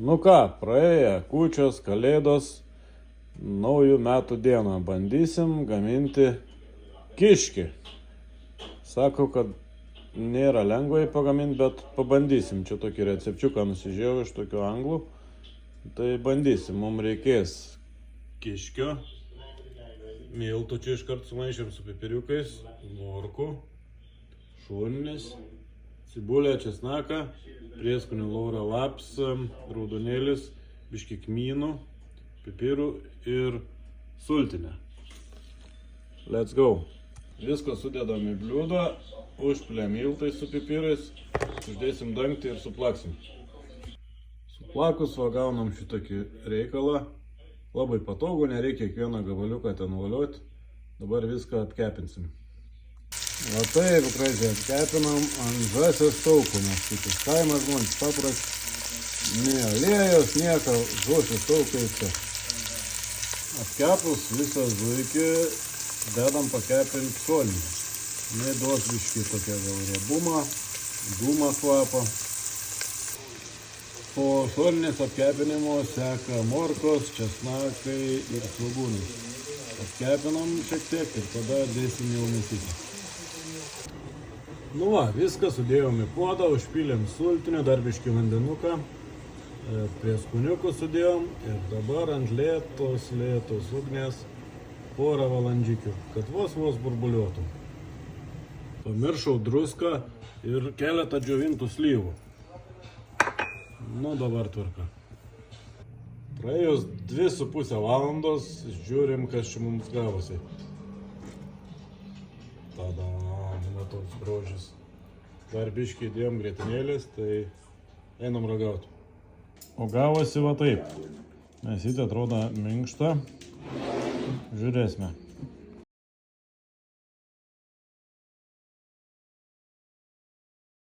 Nu ką, praėjo kūčios, kalėdos, naujų metų dieną bandysim gaminti kiškį. Sako, kad nėra lengvai pagaminti, bet pabandysim. Čia tokį recepčiuką nusižiūrėjau iš tokių anglų. Tai bandysim, mums reikės kiškio, miltų čia iškart sumaišėm su pipiriukais, morkų, šuninės, cibulė, česnaką, prieskonių lauro laps, raudonėlis, biškį kmynų, pipirų ir sultinę. Let's go. Viską sudedam į bliūdą, užpiliam miltais su pipirais, uždėsim dangtį ir suplaksim. Suplakus va gaunam šitokį reikalą. Labai patogu, nereikia kiekvieną gabaliuką ten valiuoti. Dabar viską apkepinsim. Va taip gražiai apkepinam ant žąsies taukų, nes kitas kaimas žmonės papras. Ne aliejos, nieko, žąsies taukai čia. Apkepus visą zuikį dedam pakepinti šoninį. Neduos biškį tokia gal riebumą, dūmą kvapą. Po šoninės apkepinimo seka morkos, česnakai ir svogūnai. Apkepinam šiek tiek ir tada dėsim jau mėsytę. Nu va, viską sudėjom į puodą, užpylėm sultinį, dar biškį vandenuką, prieskoniukų sudėjom ir dabar ant lėtos ugnies porą valandžikių, kad vos burbuliuotų. Pamiršau druską ir keletą džiovintų slyvų. Nu dabar tvarka. Praėjus 2,5 valandos žiūrim, kas čia mums gavosi. Tada, toks grožis. Dar biškį įdėjom grietinėlės, tai einam ragauti. O gavosi va taip. Mėsytė atrodo minkšta. Žiūrėsime.